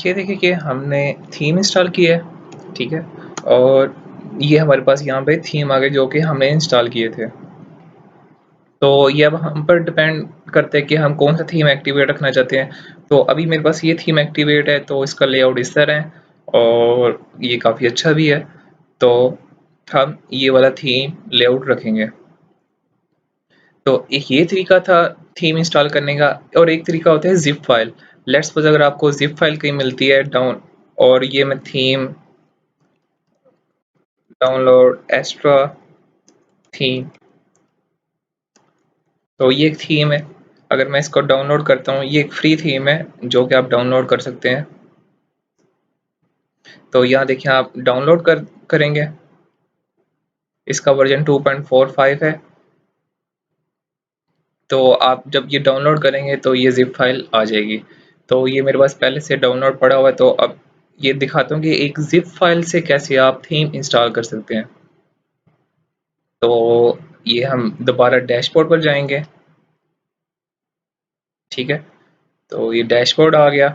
ये देखिए कि हमने थीम इंस्टॉल की है, ठीक है? और ये हमारे पास यहाँ पे थीम आ गए जो कि हमने इंस्टॉल किए थे। तो ये अब हम पर डिपेंड करता है कि हम कौन-सा थीम एक्टिवेट रखना चाहते हैं। तो अभी मेरे पास ये थीम एक्टिवेट है, तो इसका लेआउट इस तरह है और ये काफ़ी अच्छा भी है। तो हम ये वाला थीम लेआउट रखेंगे। तो एक ये तरीका था थीम इंस्टॉल करने का और एक तरीका होता है ज़िप फ़ाइल। लेट्स सपोज़ अगर आपको ज़िप फ़ाइल कहीं मिलती है डाउन और ये मैं थीम डाउनलोड एक्स्ट्रा थीम, तो ये एक थीम है। अगर मैं इसको डाउनलोड करता हूँ, ये एक फ्री थीम है जो कि आप डाउनलोड कर सकते हैं। तो यहाँ देखिए आप डाउनलोड करेंगे, इसका वर्जन 2.45 है। तो आप जब ये डाउनलोड करेंगे तो ये ज़िप फाइल आ जाएगी। तो ये मेरे पास पहले से डाउनलोड पड़ा हुआ है, तो अब ये दिखाता हूँ कि एक ज़िप फाइल से कैसे आप थीम इंस्टॉल कर सकते हैं। तो ये हम दोबारा डैशबोर्ड पर जाएंगे, ठीक है? तो ये डैशबोर्ड आ गया।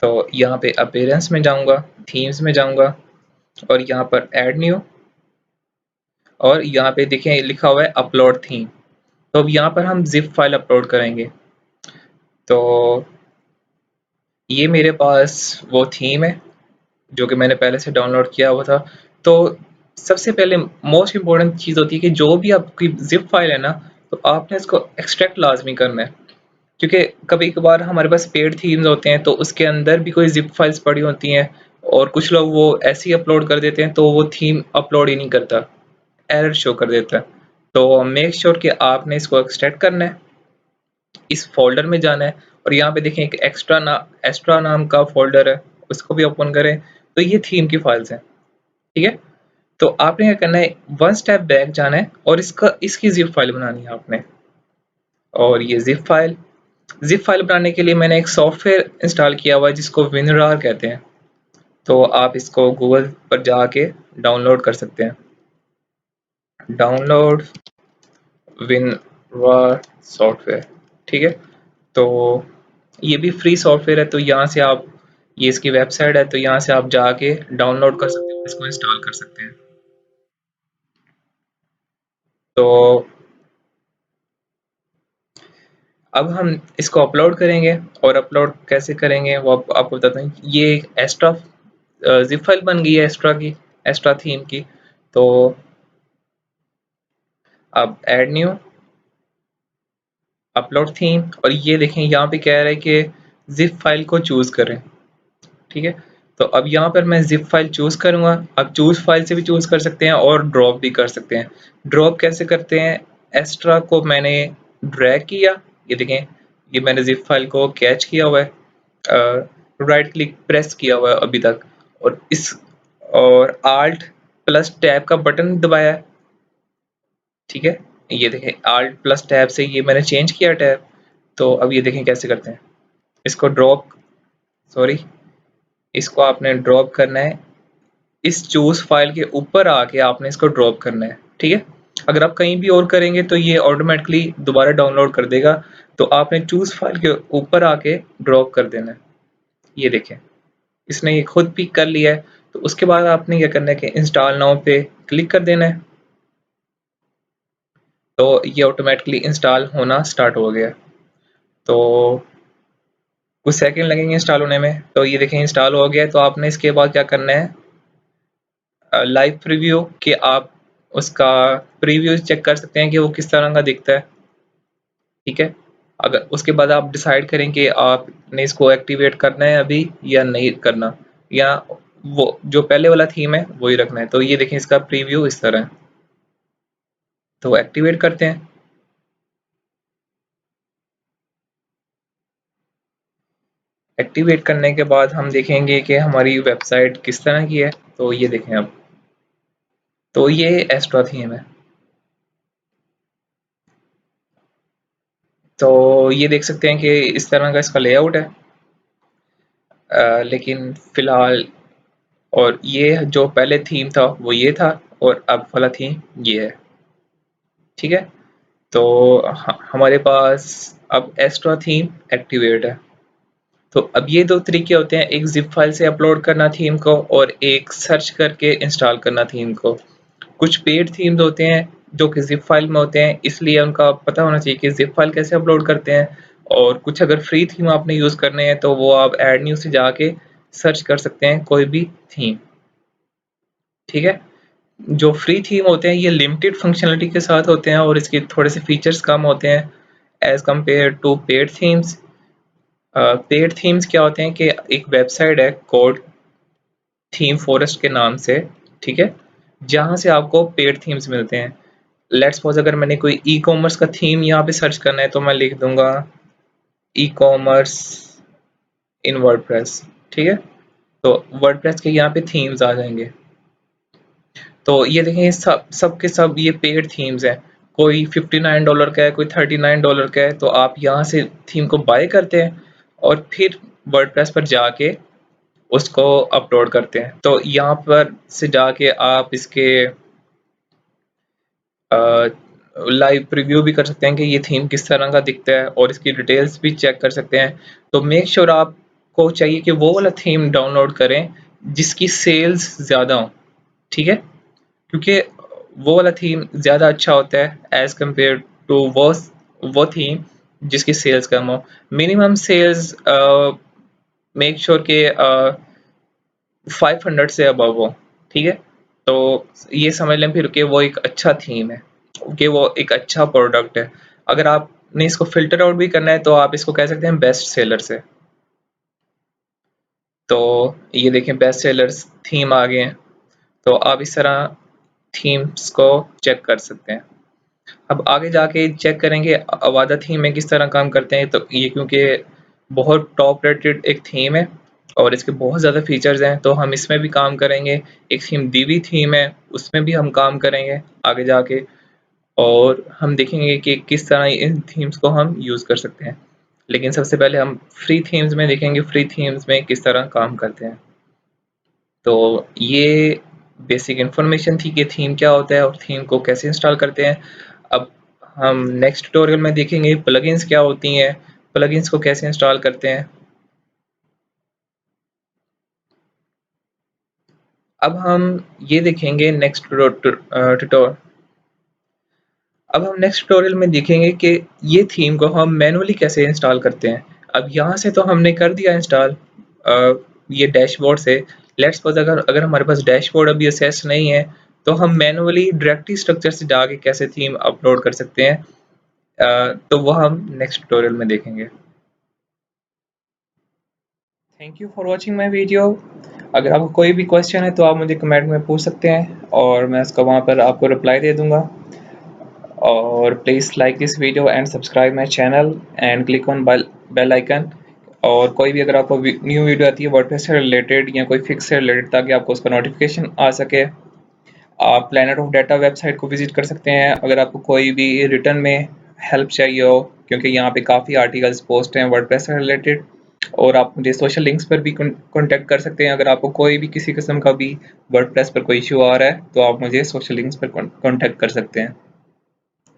तो यहाँ पे अपीयरेंस में जाऊँगा, थीम्स में जाऊँगा और यहाँ पर ऐड न्यू और यहाँ पे देखिए लिखा हुआ है अपलोड थीम। तो अब यहाँ पर हम ज़िप फाइल अपलोड करेंगे। तो ये मेरे पास वो थीम है जो कि मैंने पहले से डाउनलोड किया हुआ था। तो सबसे पहले मोस्ट इम्पोर्टेंट चीज़ होती है कि जो भी आपकी ज़िप फाइल है ना, तो आपने इसको एक्सट्रैक्ट लाज़मी करना है। क्योंकि कभी-कभार हमारे पास पेड थीम्स होते हैं, तो उसके अंदर भी कोई ज़िप फाइल्स पड़ी होती हैं और कुछ लोग वो ऐसे ही अपलोड कर देते हैं, तो वो थीम अपलोड ही नहीं करता, एरर शो कर देता है। तो मेक श्योर कि आपने इसको एक्सट्रैक्ट करना है, इस फ़ोल्डर में जाना है और यहाँ पे देखें एक एक्स्ट्रा नाम का फ़ोल्डर है, उसको भी ओपन करें, तो ये थीम की फाइल्स हैं, ठीक है? तो आपने क्या करना है, वन स्टेप बैक जाना है और इसकी ज़िप फाइल बनानी है आपने। और ये ज़िप फाइल बनाने के लिए मैंने एक सॉफ्टवेयर इंस्टॉल किया हुआ है जिसको विनरार कहते हैं। तो आप इसको गूगल पर जाके डाउनलोड कर सकते हैं। डाउनलोड विनरार सॉफ्टवेयर, ठीक है? तो ये भी फ्री सॉफ्टवेयर है, तो यहाँ से आप ये इसकी वेबसाइट है, तो यहाँ से आप जाके डाउनलोड कर सकते हो, इसको इंस्टॉल कर सकते हैं। तो अब हम इसको अपलोड करेंगे और अपलोड कैसे करेंगे वो आपको बताता हूँ। ये एक एक्स्ट्रा ज़िप फाइल बन गई है एक्स्ट्रा थीम की। तो अब ऐड न्यू अपलोड थीम और ये देखें यहाँ पे कह रहा है कि ज़िप फाइल को चूज़ करें, ठीक है? तो अब यहाँ पर मैं ज़िप फाइल चूज़ करूँगा। आप चूज़ फाइल से भी चूज़ कर सकते हैं और ड्रॉप भी कर सकते हैं। ड्रॉप कैसे करते हैं? एक्स्ट्रा को मैंने ड्रैग किया, ये देखें, ये मैंने ज़िप फाइल को कैच किया हुआ है, राइट क्लिक प्रेस किया हुआ है अभी तक और आल्ट प्लस टैब का बटन दबाया है, ठीक है? ये देखें आल्ट प्लस टैब से ये मैंने चेंज किया टैब। तो अब ये देखें कैसे करते हैं। इसको ड्रॉप सॉरी इसको आपने ड्रॉप करना है, इस चूज़ फाइल के ऊपर आके आपने इसको ड्रॉप करना है, ठीक है? अगर आप कहीं भी और करेंगे तो ये ऑटोमेटिकली दोबारा डाउनलोड कर देगा, तो आपने चूज़ फाइल के ऊपर आके ड्रॉप कर देना है। ये देखें, इसने ये खुद पिक कर लिया है, तो उसके बाद आपने क्या करना है कि इंस्टॉल नाउ पे क्लिक कर देना है। तो ये ऑटोमेटिकली इंस्टॉल होना स्टार्ट हो गया। तो कुछ सेकंड लगेंगे इंस्टॉल होने में। तो ये देखें इंस्टॉल हो गया है, तो आपने इसके बाद क्या करना है, लाइव प्रीव्यू कि आप उसका प्रीव्यू चेक कर सकते हैं कि वो किस तरह का दिखता है, ठीक है? अगर उसके बाद आप डिसाइड करें कि आपने इसको एक्टिवेट करना है अभी या नहीं करना, या वो जो पहले वाला थीम है वही रखना है। तो ये देखें इसका प्रीव्यू इस तरह है। तो एक्टिवेट करते हैं। एक्टिवेट करने के बाद हम देखेंगे कि हमारी वेबसाइट किस तरह की है। तो ये देखें अब, तो ये एक्स्ट्रा थीम है। तो ये देख सकते हैं कि इस तरह का इसका लेआउट है। लेकिन फ़िलहाल और ये जो पहले थीम था वो ये था और अब वाला थीम ये है, ठीक है? तो हमारे पास अब एक्स्ट्रा थीम एक्टिवेट है। तो अब ये 2 तरीके होते हैं, एक ज़िप फाइल से अपलोड करना थीम को और एक सर्च करके इंस्टॉल करना थीम को। कुछ पेड थीम्स होते हैं जो कि ज़िप फाइल में होते हैं, इसलिए उनका पता होना चाहिए कि ज़िप फाइल कैसे अपलोड करते हैं। और कुछ अगर फ्री थीम आपने यूज़ करने हैं तो वो आप ऐड न्यू से जाके सर्च कर सकते हैं कोई भी थीम, ठीक है? जो फ्री थीम होते हैं ये लिमिटेड फंक्शनैलिटी के साथ होते हैं और इसके थोड़े से फीचर्स कम होते हैं as compare to paid themes. Paid themes क्या होते हैं कि एक वेबसाइट है कोड थीम फॉरेस्ट के नाम से, ठीक है? जहाँ से आपको पेड थीम्स मिलते हैं। लेट्स सपोज़ अगर मैंने कोई ई-कॉमर्स का थीम यहाँ पे सर्च करना है तो मैं लिख दूँगा ई-कॉमर्स इन वर्डप्रेस, ठीक है? तो वर्डप्रेस के यहाँ पे थीम्स आ जाएँगे। तो ये देखें सब के सब ये पेड थीम्स हैं। कोई $59 का है, कोई $39 का है, तो आप यहाँ से थीम को बाय करते हैं और फिर वर्डप्रेस पर जाके उसको अपलोड करते हैं। तो यहाँ पर से जाके आप इसके लाइव प्रीव्यू भी कर सकते हैं कि ये थीम किस तरह का दिखता है और इसकी डिटेल्स भी चेक कर सकते हैं। तो मेक श्योर आपको चाहिए कि वो वाला थीम डाउनलोड करें जिसकी सेल्स ज़्यादा हों, ठीक है? क्योंकि वो वाला थीम ज़्यादा अच्छा होता है एज़ कम्पेयर टू वो थीम जिसकी सेल्स कम हो। मिनिमम सेल्स मेक श्योर कि 500 से अबव हो, ठीक है? तो ये समझ लें फिर कि वो एक अच्छा थीम है, कि वो एक अच्छा प्रोडक्ट है। अगर आपने इसको फ़िल्टर आउट भी करना है तो आप इसको कह सकते हैं बेस्ट सेलर से। तो ये देखें बेस्ट सेलर्स थीम आ गए हैं, तो आप इस तरह थीम्स को चेक कर सकते हैं। अब आगे जाके चेक करेंगे अवादा थीम में किस तरह काम करते हैं, तो ये क्योंकि बहुत टॉप रेटेड एक थीम है और इसके बहुत ज़्यादा फीचर्स हैं, तो हम इसमें भी काम करेंगे। एक थीम दीवी थीम है, उसमें भी हम काम करेंगे आगे जाके और हम देखेंगे कि किस तरह इन थीम्स को हम यूज़ कर सकते हैं। लेकिन सबसे पहले हम फ्री थीम्स में देखेंगे, फ्री थीम्स में किस तरह काम करते हैं। तो ये बेसिक इन्फॉर्मेशन थी कि थीम क्या होता है और थीम को कैसे इंस्टॉल करते हैं। अब हम नेक्स्ट ट्यूटोरियल में देखेंगे प्लगइन्स क्या होती हैं, प्लगइन्स को कैसे इंस्टॉल करते हैं। अब हम ये देखेंगे अब हम नेक्स्ट ट्यूटोरियल में देखेंगे कि ये थीम को हम मैनुअली कैसे इंस्टॉल करते हैं। अब यहाँ से तो हमने कर दिया इंस्टॉल ये डैशबोर्ड से। लेट्स सपोज अगर अगर हमारे पास डैशबोर्ड अभी असेस नहीं है तो हम मैनुअली डायरेक्टली स्ट्रक्चर से जाके कैसे थीम अपलोड कर सकते हैं। तो वह हम नेक्स्ट ट्यूटोरियल में देखेंगे। Thank you for watching my video. अगर आपको कोई भी क्वेश्चन है तो आप मुझे कमेंट में पूछ सकते हैं और मैं उसका वहाँ पर आपको रिप्लाई दे दूँगा। और please like this video and subscribe my channel and click on bell icon. और कोई भी अगर आपको न्यू वीडियो आती है वर्डप्रेस से रिलेटेड या कोई फिक्स से रिलेटेड ताकि आपको उसका नोटिफिकेशन आ सके, आप प्लैनेट ऑफ डाटा वेबसाइट को विजिट कर सकते हैं अगर आपको कोई भी रिटर्न में हेल्प चाहिए हो, क्योंकि यहाँ पे काफ़ी आर्टिकल्स पोस्ट हैं वर्डप्रेस से रिलेटेड। और आप मुझे सोशल लिंक्स पर भी कॉन्टैक्ट कर सकते हैं अगर आपको कोई भी किसी किस्म का भी वर्डप्रेस पर कोई इशू आ रहा है तो आप मुझे सोशल लिंक्स पर कॉन्टैक्ट कर सकते हैं।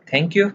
Thank you.